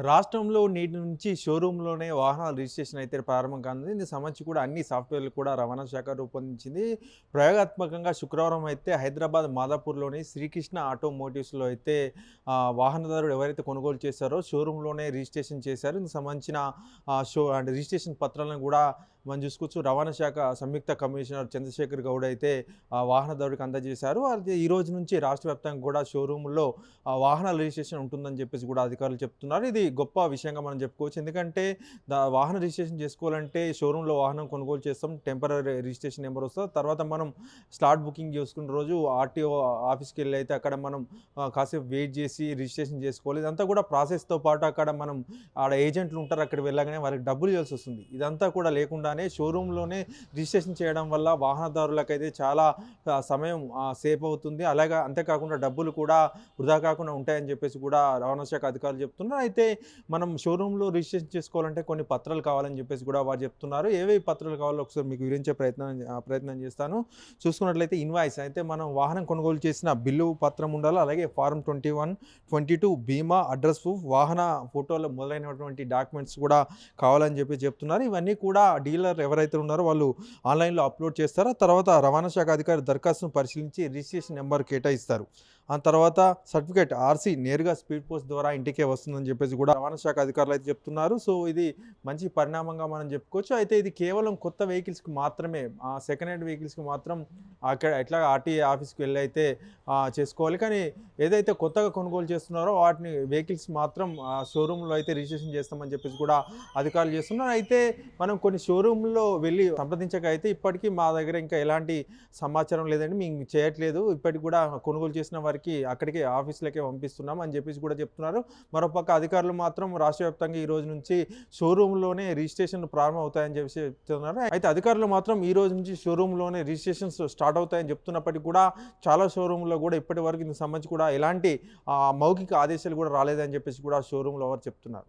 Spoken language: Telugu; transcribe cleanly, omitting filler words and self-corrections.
రాష్ట్రంలో నేటి నుంచి షోరూంలోనే వాహనాల రిజిస్ట్రేషన్ అయితే ప్రారంభం కానుంది. దీనికి సంబంధించి కూడా అన్ని సాఫ్ట్‌వేర్‌లు కూడా రవాణా శాఖ రూపొందించింది. ప్రయోగాత్మకంగా శుక్రవారం అయితే హైదరాబాద్ మాదాపూర్‌లోని శ్రీకృష్ణ ఆటోమోటివ్స్‌లో అయితే వాహనదారుడు ఎవరైతే కొనుగోలు చేశారో షోరూంలోనే రిజిస్ట్రేషన్ చేశారు. దీనికి సంబంధించిన అంటే రిజిస్ట్రేషన్ పత్రాలను కూడా మనం చూసుకోవచ్చు. రవాణా శాఖ సంయుక్త కమిషనర్ చంద్రశేఖర్ గౌడ్ అయితే వాహనదారుడికి అందజేశారు. అయితే ఈ రోజు నుంచి రాష్ట్ర వ్యాప్తంగా కూడా షోరూముల్లో వాహనాల రిజిస్ట్రేషన్ ఉంటుందని చెప్పేసి కూడా అధికారులు చెప్తున్నారు. ఇది గొప్ప విషయంగా మనం చెప్పుకోవచ్చు. ఎందుకంటే వాహన రిజిస్ట్రేషన్ చేసుకోవాలంటే షోరూంలో వాహనం కొనుగోలు చేస్తాం. టెంపరరీ రిజిస్ట్రేషన్ నెంబర్ వస్తది. తర్వాత మనం స్లాట్ బుకింగ్ చేసుకున్న రోజు ఆర్‌టీఓ ఆఫీస్‌కెళ్ళి అయితే అక్కడ మనం కాసేపు వెయిట్ చేసి రిజిస్ట్రేషన్ చేసుకోవాలి. ఇదంతా కూడా ప్రాసెస్‌తో పాటు అక్కడ మనం ఆడ ఏజెంట్లు ఉంటారు. అక్కడికి వెళ్ళగానే వారికి డబ్బులు ఇవ్వాల్సొస్తుంది. ఇదంతా కూడా లేకుండానే షోరూంలోనే రిజిస్ట్రేషన్ చేయడం వల్ల వాహనదారులకైతే చాలా సమయం సేవ్ అవుతుంది. అలాగే అంతేకాకుండా డబ్బులు కూడా వృధా కాకుండా ఉంటాయని చెప్పేసి కూడా రవాణా శాఖ అధికారులు చెప్తున్నారు. అయితే మనం షోరూంలో రిజిస్ట్రేషన్ చేసుకోవాలంటే కొన్ని పత్రాలు కావాలని చెప్పేసి కూడా వారు చెప్తున్నారు. ఏవేవి పత్రాలు కావాలో ఒకసారి మీకు వివరించే ప్రయత్నం చేస్తాను. చూసుకున్నట్లయితే ఇన్వాయిస్ అయితే మనం వాహనం కొనుగోలు చేసిన బిల్లు పత్రం ఉండాలి. అలాగే ఫార్మ్ 21, 22 బీమా, అడ్రస్ ప్రూఫ్, వాహన ఫోటోలు మొదలైనటువంటి డాక్యుమెంట్స్ కూడా కావాలని చెప్పి చెప్తున్నారు. ఇవన్నీ కూడా డీలర్ ఎవరైతే ఉన్నారో వాళ్ళు ఆన్‌లైన్‌లో అప్‌లోడ్ చేస్తారు. ఆ తర్వాత రవాణా శాఖ అధికారి దరఖాస్తును పరిశీలించి రిజిస్ట్రేషన్ నెంబర్ కేటాయిస్తారు. ఆ తర్వాత సర్టిఫికేట్ ఆర్‌సీ నేరుగా స్పీడ్ పోస్ట్ ద్వారా ఇంటికే వస్తుందని చెప్పేసి కూడా రవాణా శాఖ అధికారులు అయితే చెప్తున్నారు. సో, ఇది మంచి పరిణామంగా మనం చెప్పుకోవచ్చు. అయితే ఇది కేవలం కొత్త వెహికల్స్‌కి మాత్రమే, సెకండ్ హ్యాండ్ వెహికల్స్‌కి మాత్రం అక్కడ ఎట్లా ఆర్‌టీఏ ఆఫీస్‌కి వెళ్ళి అయితే చేసుకోవాలి. కానీ ఏదైతే కొత్తగా కొనుగోలు చేస్తున్నారో వాటిని వెహికల్స్ మాత్రం షోరూంలో అయితే రిజిస్ట్రేషన్ చేస్తామని చెప్పేసి కూడా అధికారులు చేస్తున్నారు. అయితే మనం కొన్ని షోరూంలో వెళ్ళి సంప్రదించక అయితే ఇప్పటికీ మా దగ్గర ఇంకా ఎలాంటి సమాచారం లేదండి, మేము చేయట్లేదు, ఇప్పటికి కూడా కొనుగోలు చేసిన వారికి అక్కడికే ఆఫీసులకే పంపిస్తున్నాం అని చెప్పేసి కూడా చెప్తున్నారు. మరోపక్క అధికారులు మాత్రం రాష్ట్ర వ్యాప్తంగా ఈ రోజు నుంచి షోరూంలోనే రిజిస్ట్రేషన్లు ప్రారంభం అవుతాయని చెప్పేసి చెప్తున్నారు. అయితే అధికారులు మాత్రం ఈ రోజు నుంచి షోరూంలోనే రిజిస్ట్రేషన్స్ స్టార్ట్ అవుతాయని చెప్తున్నప్పటికీ కూడా చాలా షోరూంలో కూడా ఇప్పటి వరకు దీనికి సంబంధించి కూడా ఎలాంటి మౌఖిక ఆదేశాలు కూడా రాలేదని చెప్పేసి కూడా షోరూంలో వారు చెప్తున్నారు.